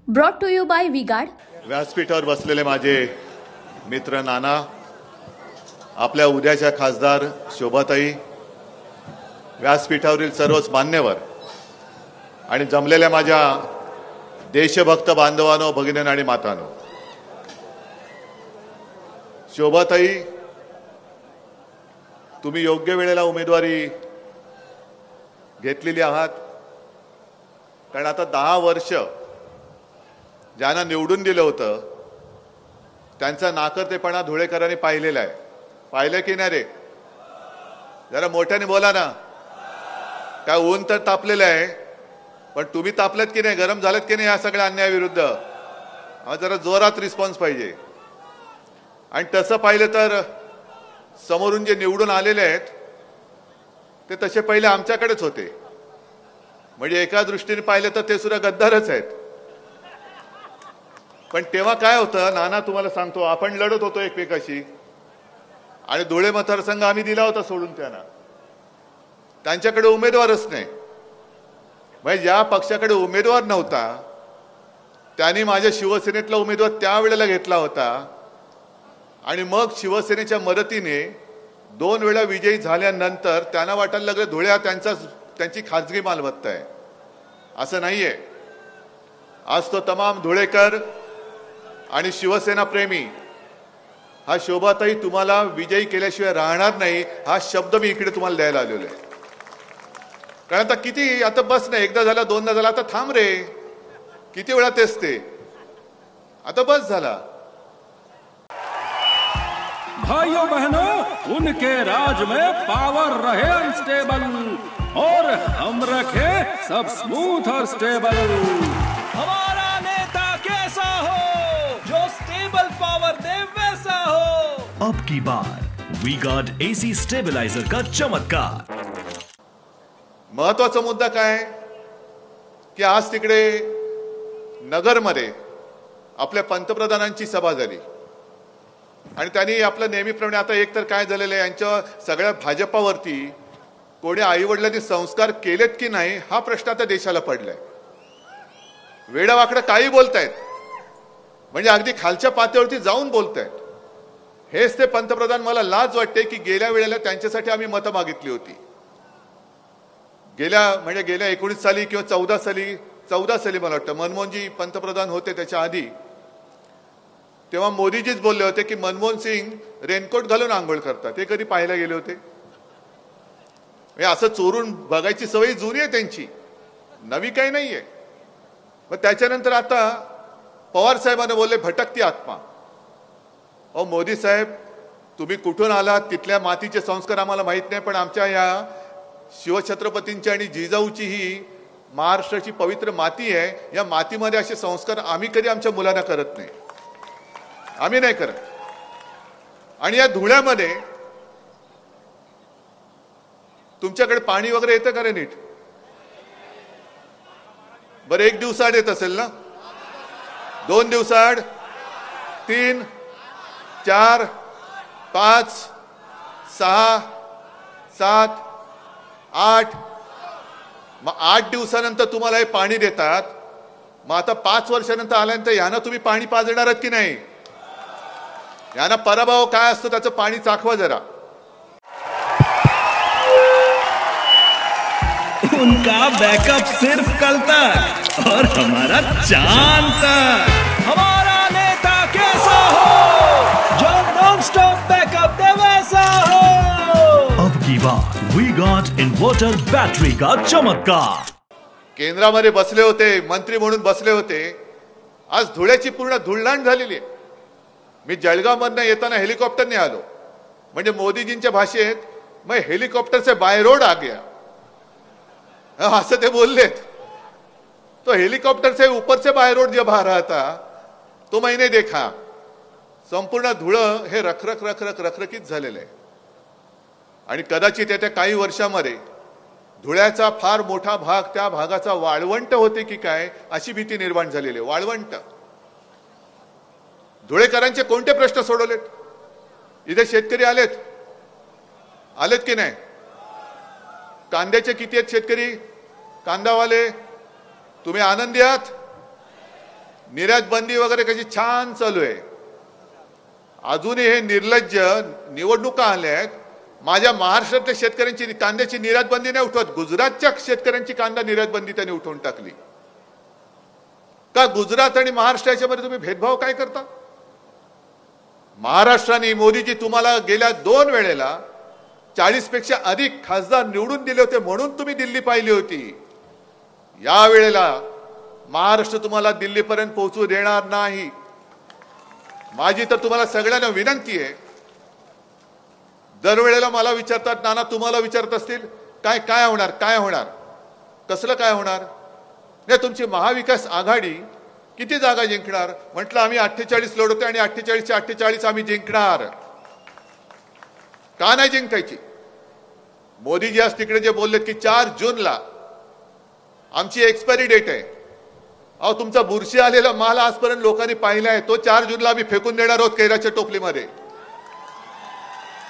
Brought to you by V-Guard. व्यासपीठावर बसलेले माझे मित्र नाना, आपल्या उद्याच्या खासदार शोभाताई, व्यासपीठावरील सर्वच मान्यवर आणि जमलेल्या माझ्या देशभक्त बांधवांनो, भगिनींनो आणि मातांनो, शोभाताई, तुम्ही योग्य वेळेला उमेदवारी घेतलेली आहात. कारण आता 10 वर्ष ज्यांना निवडून दिलं होतं त्यांचा नाकर्तेपणा धुळेकरांनी पाहिलेला आहे. पाहिलं की नाही रे? जरा मोठ्याने बोला ना. काय ऊन तर तापलेलं आहे, पण तुम्ही तापलेत की नाही, गरम झालेत की नाही या सगळ्या अन्यायाविरुद्ध? जरा जोरात रिस्पॉन्स पाहिजे. आणि तसं पाहिलं तर समोरून जे निवडून आलेले आहेत ते तसे पहिले आमच्याकडेच होते. म्हणजे एका दृष्टीने पाहिलं तर ते सुद्धा गद्दारच आहेत. पण तेव्हा काय होतं नाना, तुम्हाला सांगतो, आपण लढत होतो एकमेकाशी आणि धुळे मतदारसंघ आम्ही दिला होता सोडून त्यांना. त्यांच्याकडे उमेदवारच नाही. म्हणजे ज्या पक्षाकडे उमेदवार नव्हता त्यांनी माझ्या शिवसेनेतला उमेदवार त्यावेळेला घेतला होता आणि मग शिवसेनेच्या मदतीने 2 वेळा विजयी झाल्यानंतर त्यांना वाटायला लागलं धुळे हा त्यांची खाजगी मालमत्ता आहे. असं नाहीये. आज तो तमाम धुळेकर आणि शिवसेना प्रेमी हा शोभाताई तुम्हाला विजयी केल्याशिवाय राहणार नाही, हा शब्द मी इकडे तुम्हाला द्यायला आलेलो आहे. कारण आता किती, आता बस नाही, एकदा झाला, दोनदा झाला, आता थांब रे, किती वेळा तेच ते, आता बस झाला. भाइयों बहनों, उनके राज में पावर रहे अनस्टेबल और हम रखे सब स्मूथ और स्टेबल. हमारा नेता कैसा हो जो स्टेबल पावर दे वैसा हो. अब की बार वी-गार्ड एसी स्टेबलाइजर का चमत्कार. महत्वाचा मुद्दा काय की आज तिकडे नगरमध्ये आपल्या पंतप्रधानांची सभा झाली आणि त्यांनी आपलं नेहमीप्रमाणे, आता एक तर काय झालेलं आहे, यांच्या सगळ्या भाजपावरती कोणी आईवडिलांनी संस्कार केलेत की नाही हा प्रश्न आता देशाला पडलाय. वेडावाकडं काही बोलतायत, म्हणजे अगदी खालच्या पातळीवरती जाऊन बोलतायत. हेच ते पंतप्रधान, मला लाज वाटते की गेल्या वेळेला त्यांच्यासाठी आम्ही मतं मागितली होती. गेल्या 19 साली किंवा 14 साली मला वाटतं मनमोहनजी पंतप्रधान होते त्याच्या आधी, तेव्हा मोदीजीच बोलले होते की मनमोहन सिंग रेनकोट घालून आंघोळ करतात. ते कधी पाहायला गेले होते? असं चोरून बघायची सवय जुनी आहे त्यांची, नवी काही नाहीये. मग त्याच्यानंतर आता पवार साहेबांना बोलले भटकती आत्मा. अहो मोदी साहेब, तुम्ही कुठून आलात, तिथल्या मातीचे संस्कार आम्हाला माहित नाही, पण आमच्या या शिवछत्रपतींची आणि जिजाऊची ही महाराष्ट्राची पवित्र माती आहे. या मातीमध्ये असे संस्कार आम्ही कधी आमच्या मुलांना करत नाही, आम्ही नाही करत. आणि या धुळ्यामध्ये तुमच्याकडे पाणी वगैरे येतं का रे नीट? बरं, 1 दिवसाआड येत असेल ना? 2 दिवसाआड, 3, 4, 5, 6, 7, 8. मग 8 दिवसानंतर तुम्हाला हे पाणी देतात. मग आता 5 वर्षानंतर आल्यानंतर यांना तुम्ही पाणी पाजणार आहात की नाही? यांना पराभव काय असतो त्याचं पाणी चाखवा जरा. उनका बैकअप सिर्फ कल तक और हमारा चांद तक. हमारा नेता कैसा हो जो नॉन स्टॉप बैकअप दे वैसा हो. अब की बार वी-गार्ड इन्वर्टर बैटरी का चमत्कार. केंद्रामध्ये बसले होते, मंत्री म्हणून बसले होते. आज धुळ्याची पूर्ण धुळदाण झालेली आहे. मी जळगावमधनं येताना हेलिकॉप्टरने आलो. म्हणजे मोदीजींच्या भाषेत मग हेलिकॉप्टर से बाय रोड आ गया, असं ते बोललेत. तो हेलिकॉप्टर से ऊपर से बाय रोड जब आ रहा था तो मैंने देखा. संपूर्ण धुळं हे रखरखीत झालेलं आहे. आणि कदाचित येत्या काही वर्षामध्ये धुळ्याचा फार मोठा भाग त्या भागाचा वाळवंट होते की काय अशी भीती निर्माण झालेली आहे. वाळवंट. धुळेकरांचे कोणते प्रश्न सोडवलेत? इथे शेतकरी आलेत की नाही? कांद्याचे किती आहेत शेतकरी? कांदावाले तुम्ही आनंदी आहात? निर्यात बंदी वगैरे कशी छान चालू आहे. अजूनही हे निर्लज्ज निवडणुका आल्या आहेत, माझ्या महाराष्ट्रातल्या शेतकऱ्यांची कांद्याची निर्यात बंदी नाही उठवत, गुजरातच्या शेतकऱ्यांची कांदा निर्यात बंदी त्यांनी उठवून टाकली. का गुजरात आणि महाराष्ट्र याच्यामध्ये तुम्ही भेदभाव काय करता? महाराष्ट्राने मोदीजी तुम्हाला गेल्या 2 वेळेला 40 पेक्षा अधिक खासदार निवडून दिले होते म्हणून तुम्ही दिल्ली पाहिली होती. या वेळेला महाराष्ट्र तुम्हाला दिल्लीपर्यंत पोहोचू देणार नाही. माझी तर तुम्हाला सगळ्यांना विनंती आहे, दरवेळेला मला विचारतात, नाना तुम्हाला विचारत असतील काय काय होणार, काय होणार, कसलं काय होणार? नाही, तुमची महाविकास आघाडी किती जागा जिंकणार? म्हटलं आम्ही 48 लढवतोय आणि 48च्या 48 आम्ही जिंकणार. का नाही जिंकायची? मोदीजी आज तिकडे जे बोलले की 4 जूनला आमची एक्सपायरी डेट आहे. अहो, तुमचा बुरशी आलेला माल आजपर्यंत लोकांनी पाहिलाय, तो 4 जूनला आम्ही फेकून देणार आहोत कैराच्या टोपलीमध्ये.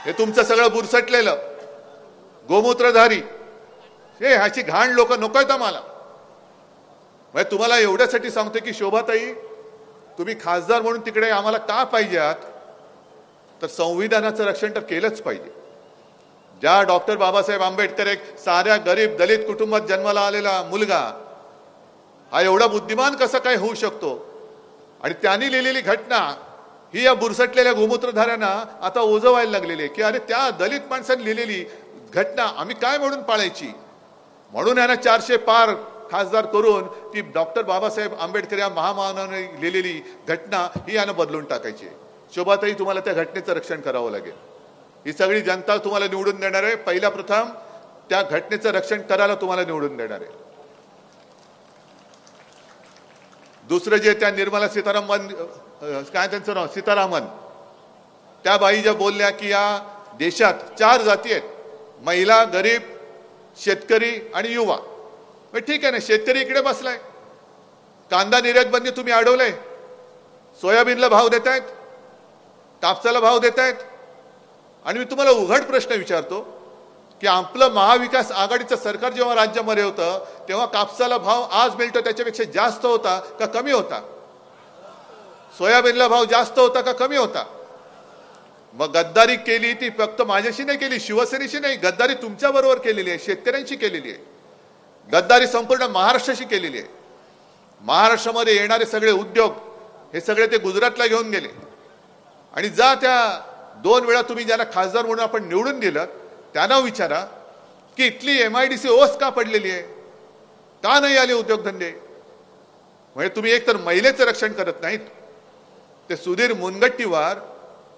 हे तुमचं सगळं बुरसटलेलं गोमूत्रधारी हे ह्याची घाण लोक नकोयत आम्हाला. म्हणजे तुम्हाला एवढ्यासाठी सांगते की शोभाताई, तुम्ही खासदार म्हणून तिकडे आम्हाला का पाहिजे आहात? तर संविधानाचं रक्षण तर केलंच पाहिजे. ज्या डॉक्टर बाबासाहेब आंबेडकर, एक साध्या गरीब दलित कुटुंबात जन्माला आलेला मुलगा, हा एवढा बुद्धिमान कसा काय होऊ शकतो? आणि त्यांनी लिहिलेली घटना ही या बुरसटलेल्या गोमूत्रधाऱ्यांना आता ओझवायला लागलेली आहे की अरे त्या दलित माणसांनी लिहिलेली घटना आम्ही काय म्हणून पाळायची? म्हणून यांना 400 पार खासदार करून ती डॉक्टर बाबासाहेब आंबेडकर या महामानवाने लिहिलेली घटना ही यानं बदलून टाकायची. शोभाताई, तुम्हाला त्या घटनेचं रक्षण करावं लागेल. ही सगळी जनता तुम्हाला निवडून देणार आहे. पहिला प्रथम त्या घटनेचं रक्षण करायला तुम्हाला निवडून देणार आहे. दुसरं जे त्या निर्मला सीतारामन, काय त्यांचं नाव, सीतारामन, त्या बाई ज्या बोलल्या की या देशात 4 जाती आहेत, महिला, गरीब, शेतकरी आणि युवा. ठीक आहे ना, शेतकरी इकडे बसलाय, कांदा निर्यात बंदी तुम्ही अडवलंय, सोयाबीनला भाव देतायत, कापसाला भाव देतायत. आणि मी तुम्हाला उघड प्रश्न विचारतो की आपलं महाविकास आघाडीचं सरकार जेव्हा राज्यामध्ये होतं तेव्हा कापसाला भाव आज मिळतो त्याच्यापेक्षा जास्त होता का कमी होता? सोयाबीनला भाव जास्त होता का कमी होता? मग गद्दारी केली ती फक्त माझ्याशी नाही केली, शिवसेनेशी नाही, गद्दारी तुमच्या बरोबर केलेली आहे, शेतकऱ्यांशी केलेली आहे, गद्दारी संपूर्ण महाराष्ट्राशी केलेली आहे. महाराष्ट्रामध्ये येणारे सगळे उद्योग हे सगळे ते गुजरातला घेऊन गेले. आणि जा त्या 2 वेळा तुम्ही ज्यांना खासदार म्हणून आपण निवडून दिलं त्यांना विचारा की इथली MIDC ओस का पडलेली आहे, का नाही आले उद्योगधंदे? म्हणजे तुम्ही एकतर महिलेचं रक्षण करत नाहीत, ते सुधीर मुनगट्टीवार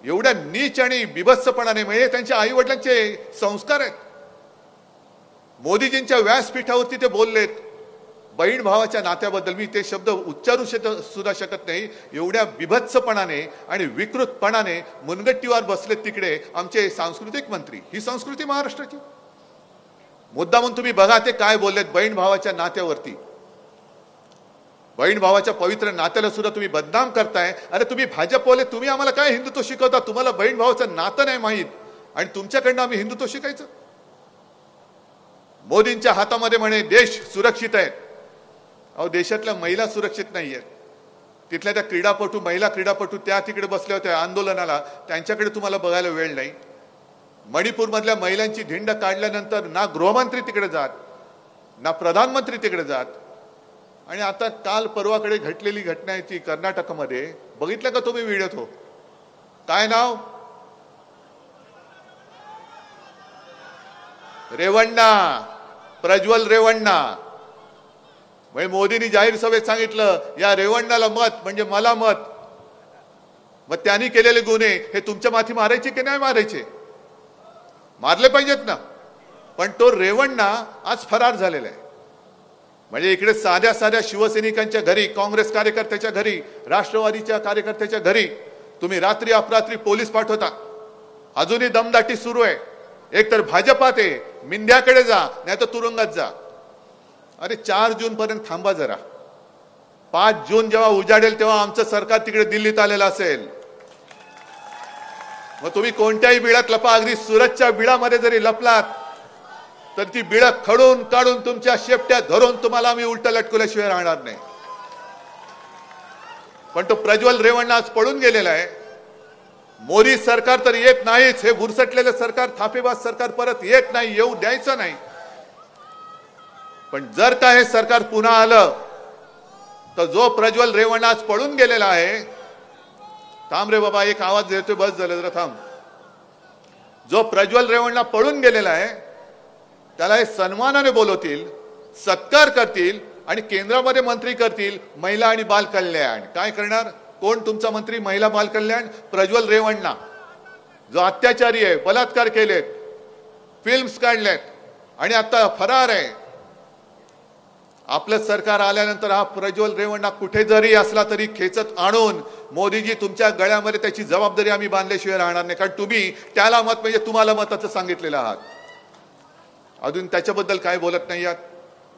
एवढ्या नीच आणि बिभत्सपणाने, म्हणजे त्यांच्या आई वडिलांचे संस्कार आहेत. मोदीजींच्या व्यासपीठावरती ते बोललेत बहीण भावाच्या नात्याबद्दल, मी ते शब्द उच्चारू सुद्धा शकत नाही, एवढ्या बिभत्सपणाने आणि विकृतपणाने मुनगट्टीवार बसलेत तिकडे आमचे सांस्कृतिक मंत्री. ही संस्कृती महाराष्ट्राची. मुद्दा म्हणून तुम्ही बघा ते काय बोललेत बहीण भावाच्या नात्यावरती. बहीण भावाच्या पवित्र नात्याला सुद्धा तुम्ही बदनाम करताय. अरे तुम्ही भाजपवाले, तुम्ही आम्हाला काय हिंदुत्व शिकवता? तुम्हाला बहीण भावाचं नातं नाही माहीत आणि तुमच्याकडनं आम्ही हिंदुत्व शिकायचं? मोदींच्या हातामध्ये म्हणे देश सुरक्षित आहे. अहो, देशातल्या महिला सुरक्षित नाही आहेत. तिथल्या त्या क्रीडापटू, महिला क्रीडापटू त्या तिकडे बसल्या होत्या आंदोलनाला, त्यांच्याकडे तुम्हाला बघायला वेळ नाही. मणिपूरमधल्या महिलांची धिंड काढल्यानंतर ना गृहमंत्री तिकडे जात, ना प्रधानमंत्री तिकडे जात. आणि आता काल परवाकडे घडलेली घटना आहे ती कर्नाटकमध्ये, बघितलं का तुम्ही व्हिडिओ? तो काय नाव? रेवण्णा, प्रज्वल रेवण्णा. म्हणजे मोदींनी जाहीर सभेत सांगितलं या रेवण्णाला मत म्हणजे मला मत. मग त्यांनी केलेले गुन्हे हे तुमच्या माथी मारायचे की नाही मारायचे? मारले पाहिजेत ना. पण तो रेवण्णा आज फरार झालेला आहे. म्हणजे इकडे साध्या साध्या शिवसैनिकांच्या घरी, काँग्रेस कार्यकर्त्याच्या घरी, राष्ट्रवादीच्या कार्यकर्त्याच्या घरी तुम्ही रात्री अपरात्री पोलीस पाठवता. अजूनही दमदाटी सुरू आहे. एकतर भाजपात आहे, मिंद्याकडे जा, नाही तर तुरुंगात जा. अरे 4 जून पर्यंत थांबा जरा. 5 जून जेव्हा उजाडेल तेव्हा आमचं सरकार तिकडे दिल्लीत आलेलं असेल. मग तुम्ही कोणत्याही बिळात लपा. अगदी सुरतच्या बिळामध्ये जरी लपलात तर ती बिळं खडून काढून तुमच्या शेपट्या धरून तुम्हाला आम्ही उलट लटकवल्याशिवाय राहणार नाही. पण तो प्रज्वल रेवण्णा आज पळून गेलेला आहे. मोदी सरकार तर येत नाहीच, हे बुरसटलेलं सरकार, थापेबाज सरकार परत येत नाही, येऊ द्यायचं नाही. पण जर का हे सरकार पुन्हा आलं तर जो प्रज्वल रेवण्णा आज पळून गेलेला आहे, थांब रे बाबा, एक आवाज देतोय, बस झालं जरा थांब. जो प्रज्वल रेवण्णा पळून गेलेला आहे त्याला हे सन्मानाने बोलवतील, सत्कार करतील आणि केंद्रामध्ये मंत्री करतील महिला आणि बाल कल्याण. काय करणार? कोण तुमचा मंत्री महिला बाल कल्याण? प्रज्वल रेवण्णा, जो अत्याचारी आहे, बलात्कार केलेत, फिल्म्स काढलेत आणि आता फरार आहे. आपलं सरकार आल्यानंतर हा प्रज्वल रेवण्णा कुठे जरी असला तरी खेचत आणून, मोदीजी तुमच्या गळ्यामध्ये त्याची जबाबदारी आम्ही बांधल्याशिवाय राहणार नाही. कारण तुम्ही त्याला मत म्हणजे तुम्हाला मताचं सांगितलेलं आहात. अजून त्याच्याबद्दल काय बोलत नाही आहात,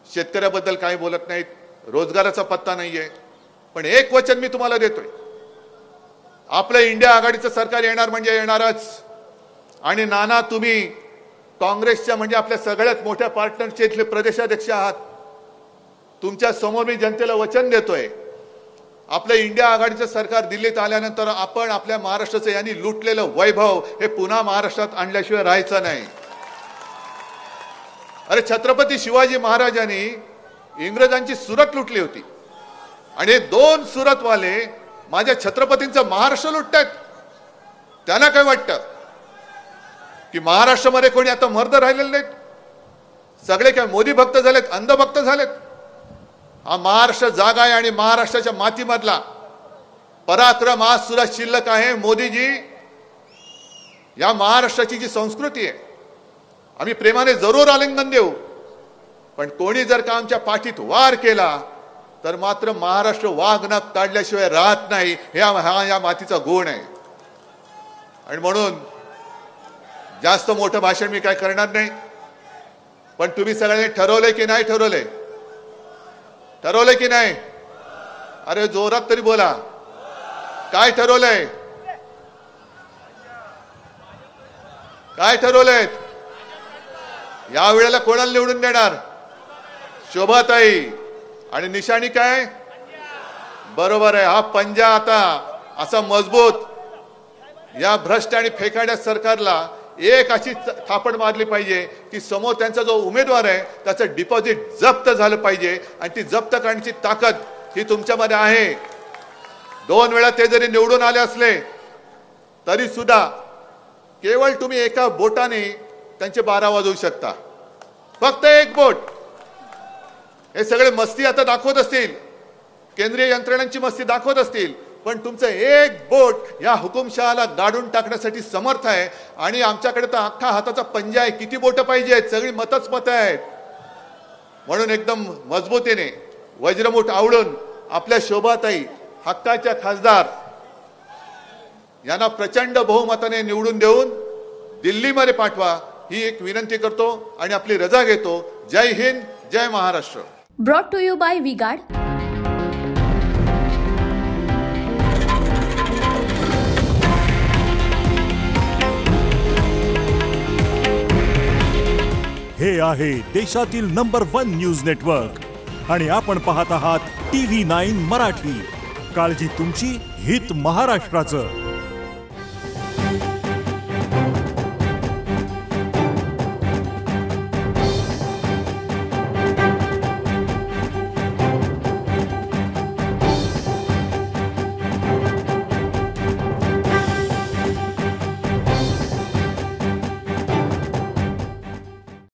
शेतकऱ्याबद्दल काय बोलत नाहीत, रोजगाराचा पत्ता नाहीये. पण एक वचन मी तुम्हाला देतोय, आपलं इंडिया आघाडीचं सरकार येणार म्हणजे येणारच. आणि नाना, तुम्ही काँग्रेसच्या म्हणजे आपल्या सगळ्यात मोठ्या पार्टनरचे इथले प्रदेशाध्यक्ष आहात. तुमच्या समोर मी जनतेला वचन देतोय, आपलं इंडिया आघाडीचं सरकार दिल्लीत आल्यानंतर आपण आपल्या महाराष्ट्राचं यांनी लुटलेलं वैभव हे पुन्हा महाराष्ट्रात आणल्याशिवाय राहायचं नाही. अरे, छत्रपती शिवाजी महाराजांनी इंग्रजांची सुरत लुटली होती आणि 2 सुरतवाले माझ्या छत्रपतींचं महाराष्ट्र लुटतात. त्यांना काय वाटतं की महाराष्ट्रामध्ये कोणी आता मर्द राहिलेले नाहीत? सगळे काय मोदी भक्त झालेत, अंधभक्त झालेत? हा महाराष्ट्र जागा आहे आणि महाराष्ट्राच्या मातीमधला पराक्रम आज सुद्धा शिल्लक आहे. मोदीजी, या महाराष्ट्राची जी संस्कृती आहे आम्ही प्रेमाने जरूर आलिंगन देऊ, पण कोणी जर का आमच्या पाठीत वार केला तर मात्र महाराष्ट्र वाघनख काढल्याशिवाय राहत नाही. हा या मातीचा गुण आहे. आणि म्हणून जास्त मोठं भाषण मी काय करणार नाही. पण तुम्ही सगळ्यांनी ठरवलंय की नाही ठरवलंय? ठरवलंय की नाही? अरे जोरात तरी बोला, काय ठरवलंय? काय ठरवलंय? या वेळेला कोणाला निवडून देणार? शोभाताई. आणि निशाणी काय? बरोबर आहे, हा पंजा आता असा मजबूत. या भ्रष्ट आणि फेकाड्या सरकारला एक अशी थापड मारली पाहिजे की समोर त्यांचा जो उमेदवार आहे त्याचं डिपॉझिट जप्त झालं पाहिजे. आणि ती जप्त करण्याची ताकद ही तुमच्यामध्ये आहे. 2 वेळा ते जरी निवडून आले असले तरी सुद्धा केवळ तुम्ही एका बोटाने त्यांचे 12 वाजवू शकता. फक्त एक बोट. हे सगळे मस्ती आता दाखवत असतील, केंद्रीय यंत्रणांची मस्ती दाखवत असतील, पण तुमचं एक बोट या हुकुमशहाला गाडून टाकण्यासाठी समर्थ आहे. आणि आमच्याकडे तर अख्खा हाताचा पंजा आहे, किती बोटं पाहिजेत? सगळी मतच मतं आहेत. म्हणून एकदम मजबूतीने वज्रमुठ आवळून आपल्या शोभाताई, हक्काच्या खासदार यांना प्रचंड बहुमताने निवडून देऊन दिल्लीमध्ये पाठवा, ही एक विनंती करतो आणि आपली रजा घेतो. जय हिंद, जय Maharashtra. Brought to you by V-Guard. हे आहे देशातील नंबर 1 न्यूज नेटवर्क आणि आपण पाहत आहात TV9 मराठी. काळजी तुमची, हित महाराष्ट्राचं.